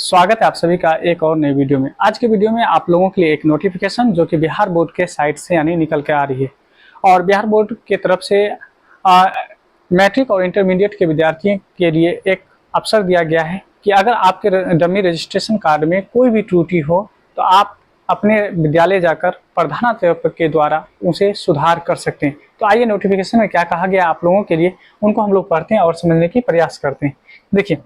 स्वागत है आप सभी का एक और नई वीडियो में। आज के वीडियो में आप लोगों के लिए एक नोटिफिकेशन जो कि बिहार बोर्ड के साइट से यानी निकल के आ रही है और बिहार बोर्ड की तरफ से मैट्रिक और इंटरमीडिएट के विद्यार्थियों के लिए एक अवसर दिया गया है कि अगर आपके डमी रजिस्ट्रेशन कार्ड में कोई भी त्रुटि हो तो आप अपने विद्यालय जाकर प्रधानाध्यापक के द्वारा उसे सुधार कर सकते हैं। तो आइए नोटिफिकेशन में क्या कहा गया आप लोगों के लिए उनको हम लोग पढ़ते हैं और समझने की प्रयास करते हैं। देखिए,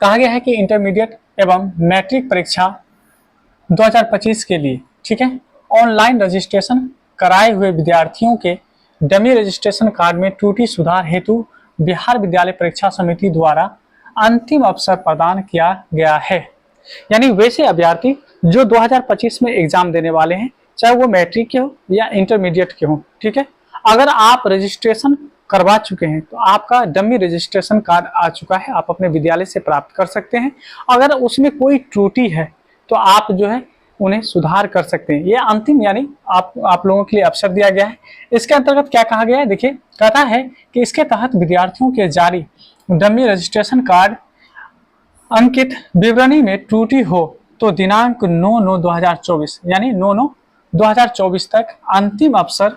कहा गया है कि इंटरमीडिएट एवं मैट्रिक परीक्षा 2025 के लिए ठीक है ऑनलाइन रजिस्ट्रेशन कराए हुए विद्यार्थियों के डमी रजिस्ट्रेशन कार्ड में त्रुटि सुधार हेतु बिहार विद्यालय परीक्षा समिति द्वारा अंतिम अवसर प्रदान किया गया है। यानी वैसे अभ्यर्थी जो 2025 में एग्जाम देने वाले हैं, चाहे वो मैट्रिक के हो या इंटरमीडिएट के हो, ठीक है, अगर आप रजिस्ट्रेशन करवा चुके हैं तो आपका डमी रजिस्ट्रेशन कार्ड आ चुका है, आप अपने विद्यालय से प्राप्त कर सकते हैं। अगर उसमें कोई त्रुटि है तो आप जो है उन्हें सुधार कर सकते हैं। ये अंतिम यानी आप लोगों के लिए अवसर दिया गया है। इसके अंतर्गत क्या कहा गया है, देखिए, कहता है कि इसके तहत विद्यार्थियों के जारी डमी रजिस्ट्रेशन कार्ड अंकित विवरणी में त्रुटि हो तो दिनांक 9/9/2024 यानी 9/9/2024 तक अंतिम अवसर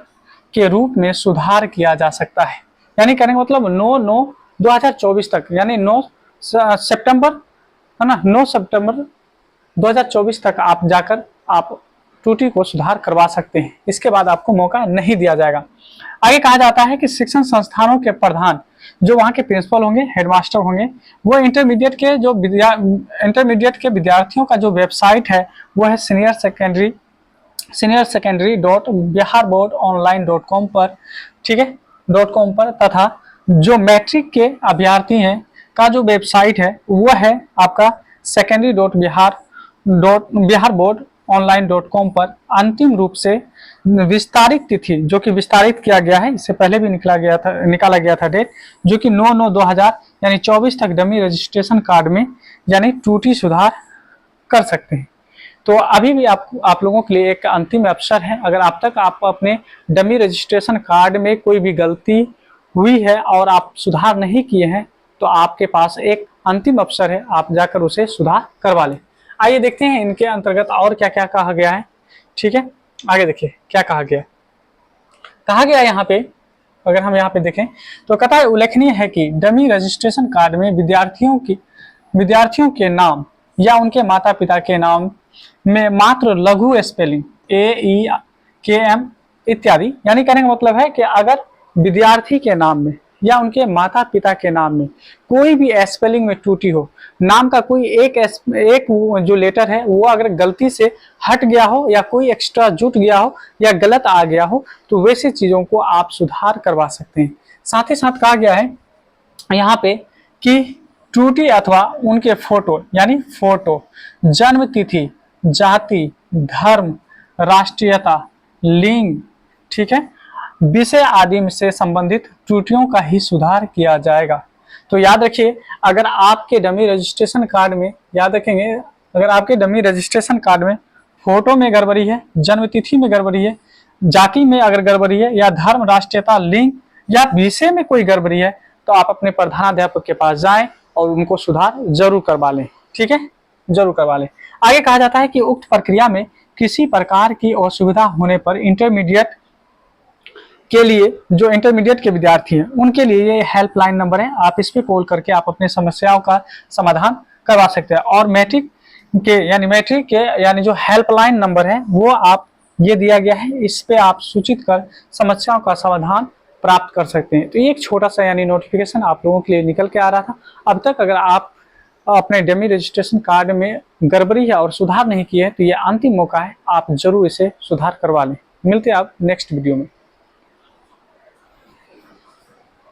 के रूप में सुधार किया जा सकता है। यानी कहने का मतलब 9/9/2024 तक यानी 9 सितंबर है ना, 9 सितंबर 2024 तक आप जाकर आप त्रुटि को सुधार करवा सकते हैं। इसके बाद आपको मौका नहीं दिया जाएगा। आगे कहा जाता है कि शिक्षण संस्थानों के प्रधान जो वहाँ के प्रिंसिपल होंगे, हेडमास्टर होंगे, वो इंटरमीडिएट के विद्यार्थियों का जो वेबसाइट है वो है senior secondary.biharboardonline.com पर, ठीक है, .com पर, तथा जो मैट्रिक के अभ्यर्थी हैं का जो वेबसाइट है वो है आपका secondary.biharboardonline.com पर अंतिम रूप से विस्तारित तिथि जो कि विस्तारित किया गया है, इससे पहले भी निकाला गया था डेट, जो कि 9/9/2000 यानी 24 तक डमी रजिस्ट्रेशन कार्ड में यानी त्रुटि सुधार कर सकते हैं। तो अभी भी आप लोगों के लिए एक अंतिम अवसर है। अगर अब तक आप अपने डमी रजिस्ट्रेशन कार्ड में कोई भी गलती हुई है और आप सुधार नहीं किए हैं तो आपके पास एक अंतिम अवसर है, आप जाकर उसे सुधार करवा लें। आइए देखते हैं इनके अंतर्गत और क्या क्या कहा गया है। ठीक है, आगे देखिए क्या कहा गया यहाँ पे। अगर हम यहाँ पे देखें तो कहता है उल्लेखनीय है कि डमी रजिस्ट्रेशन कार्ड में विद्यार्थियों के नाम या उनके माता पिता के नाम में मात्र लघु स्पेलिंग AEKM इत्यादि, यानी कहने का मतलब है कि अगर विद्यार्थी के नाम में या उनके माता पिता के नाम में कोई भी स्पेलिंग में त्रुटि हो, नाम का कोई एक जो लेटर है वो अगर गलती से हट गया हो या कोई एक्स्ट्रा जुट गया हो या गलत आ गया हो तो वैसे चीजों को आप सुधार करवा सकते हैं। साथ ही साथ कहा गया है यहाँ पे कि त्रुटि अथवा उनके फोटो यानी फोटो, जन्म तिथि, जाति, धर्म, राष्ट्रीयता, लिंग, ठीक है, विषय आदि से संबंधित त्रुटियों का ही सुधार किया जाएगा। तो याद रखिए, अगर आपके डमी रजिस्ट्रेशन कार्ड में, याद रखेंगे, अगर आपके डमी रजिस्ट्रेशन कार्ड में फोटो में गड़बड़ी है, जन्म तिथि में गड़बड़ी है, जाति में अगर गड़बड़ी है या धर्म, राष्ट्रीयता, लिंग या विषय में कोई गड़बड़ी है तो आप अपने प्रधानाध्यापक के पास जाएं और उनको सुधार जरूर करवा लें। ठीक है, जरूर करवा लें। आगे कहा जाता है कि उक्त प्रक्रिया में किसी प्रकार की असुविधा होने पर इंटरमीडिएट के लिए जो इंटरमीडिएट के विद्यार्थी हैं उनके लिए ये हेल्पलाइन नंबर है, आप इस पे कॉल करके आप अपने समस्याओं का समाधान करवा सकते हैं। और मैट्रिक के यानी जो हेल्पलाइन नंबर है वो आप ये दिया गया है, इस पे आप सूचित कर समस्याओं का समाधान प्राप्त कर सकते हैं। तो ये एक छोटा सा यानी नोटिफिकेशन आप लोगों के लिए निकल के आ रहा था। अब तक अगर आप अपने डमी रजिस्ट्रेशन कार्ड में गड़बड़ी है और सुधार नहीं किए तो ये अंतिम मौका है, आप जरूर इसे सुधार करवा लें। मिलते हैं आप नेक्स्ट वीडियो में।